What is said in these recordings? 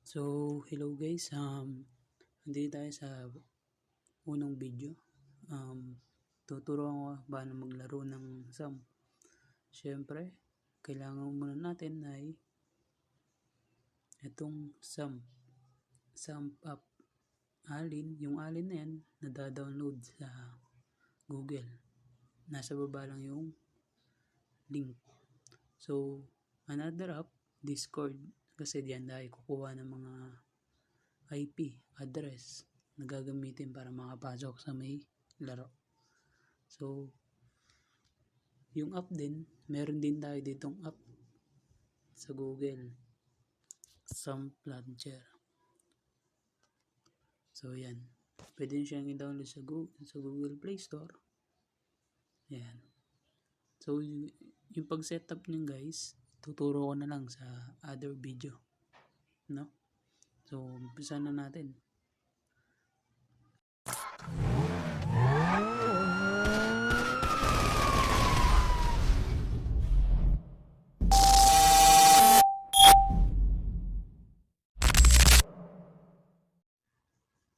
So, hello guys. Nandito tayo sa unang video. Tuturuan ko paano maglaro ng sum. Siyempre, kailangan muna natin ay itong sum. Sum up. Yung alin na yan, nada-download sa Google. Nasa baba lang yung link. So, another app, Discord. Kasi diyan tayo kukuha ng mga IP address na gagamitin para makapasok sa may laro. So, yung app din, meron din tayo ditong app sa Google, Sum Launcher. So, yan. Pwede nyo siyang i-download sa Google Play Store. Yan. So, yung pag-setup nyo guys, tuturo ko na lang sa other video. No? So, umpisa na natin.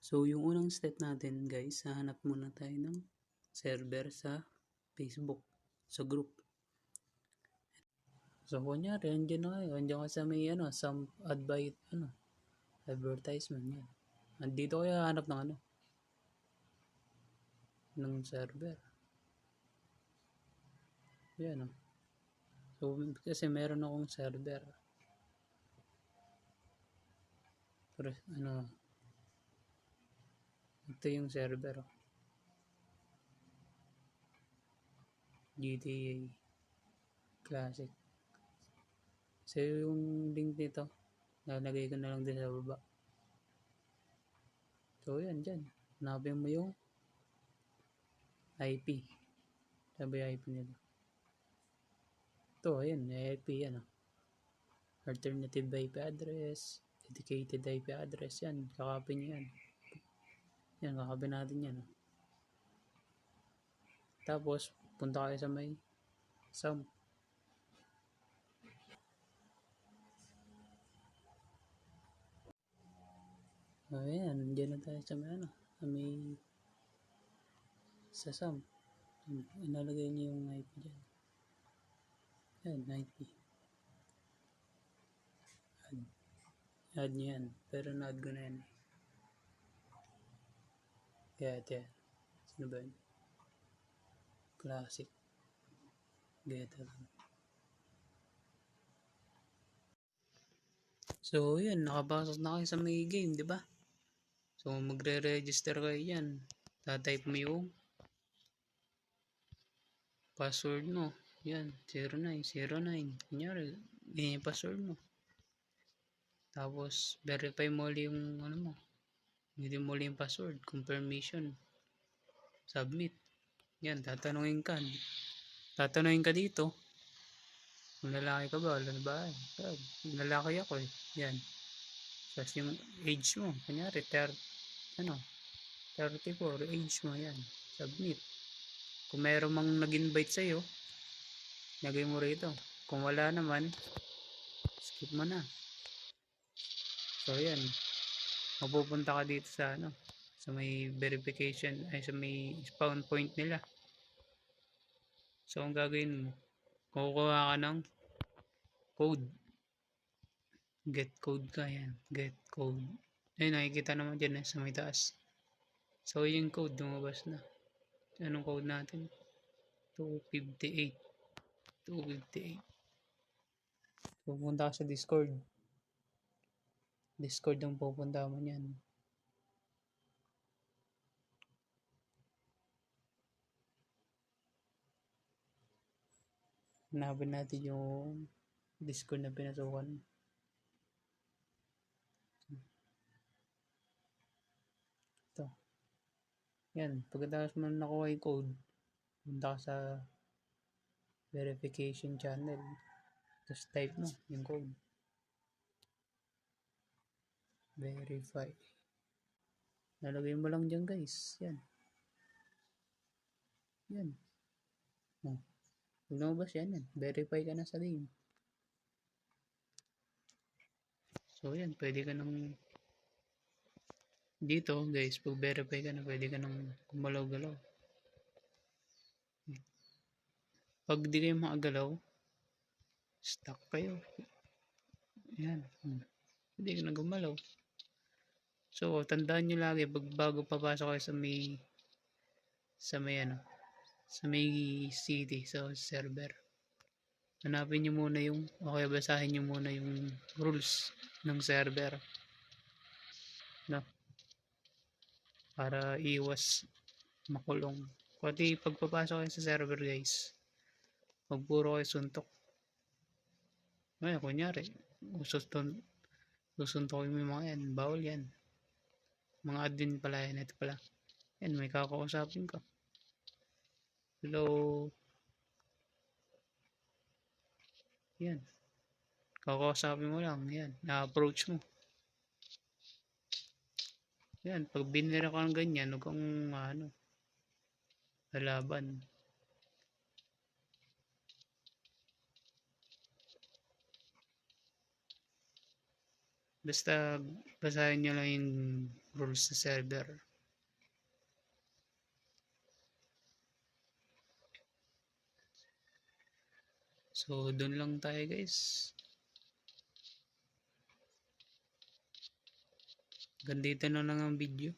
So, yung unang step natin guys, hahanap muna tayo ng server sa Facebook, sa group. So, kunyari, andyan na kayo. Andyan ka sa may, some advertisement yan. Andito kayo hanap ng ng server. Yan, So, kasi meron akong server. Pero, ito yung server. GTA Classic. So, yung link nito, lalagay ko na lang din sa baba. So, yan, dyan. Hanapin mo yung IP. Sabi IP nila. Ito, ayan, IP, alternative IP address, dedicated IP address, yan. Kakapin nyo yan. Yan, kakapin natin yan. Tapos, punta kayo sa may sum. Ayan, dyan na tayo sa may sa sum. Inalagay niyo yung IP dyan. Ayan, IP. Add niyo yan. Pero na-add ko na yan. Kaya ito yan. Sino ba yun? Classic. Getter. So, yun. Nakapasok na kayo sa may game, di ba? So, magre-register kayo yan. Tatype mo yung password mo. Yan, 0909. Kunyari, yung password mo. Tapos, verify mo ulit yung mo. Hindi mo ulit yung password. Confirmation. Submit. Yan, tatanungin ka. Tatanungin ka dito. Kung lalaki ka ba? Wala na ba? Lalaki ako eh. Yan. Tapos yung age mo. Kunyari, 34. Age mo. Yan. Submit. Kung mayroon mang nag-invite sa'yo, lagay mo rito. Kung wala naman, skip mo na. So, yan. Mapupunta ka dito sa sa may verification, ay sa may spawn point nila. So, ang gagawin mo, kukuha ka ng code. Get code ka yan. Get code. Ayun, nakikita naman dyan sa may taas. So, yung code, lumabas na. Anong code natin? 258. 258. Pupunta ka sa Discord. Discord ang pupunta mo yan. Hanapin natin yung Discord na pinasukan. Ito. Yan. Pagkatapos mo nakuha yung code, punta ka sa verification channel. Tapos type mo yung code. Verify. Nalagay mo lang dyan guys. Yan. Yan. Lumabas yan. Verify ka na sa game. So yan, pwede ka nang dito guys, pag verify ka na, pwede ka nang gumalaw-galaw. Pag di kayo makagalaw, stuck kayo. Yan. Hindi ka na gumalaw. So, tandaan nyo lagi, pag bago papasok kayo sa may ano, sa may city, sa server. Hanapin nyo muna yung, o kaya basahin nyo muna yung rules ng server. No? Para iwas makulong. Pati pagpapasok kayo sa server guys, magpuro kayo suntok. Ngayon, kunyari, susuntokin mo yung mga yan, bawal yan. Mga admin pala yan, ito pala. Yan, may kakausapin ka. Hello. Yan. Kakausapin mo lang, yan. Na-approach mo. Yan, pag binira ka ng ganyan, huwag kang lalaban. Basta basahin nyo lang yung rules sa server. So, dun lang tayo guys. Gandito na lang ang video.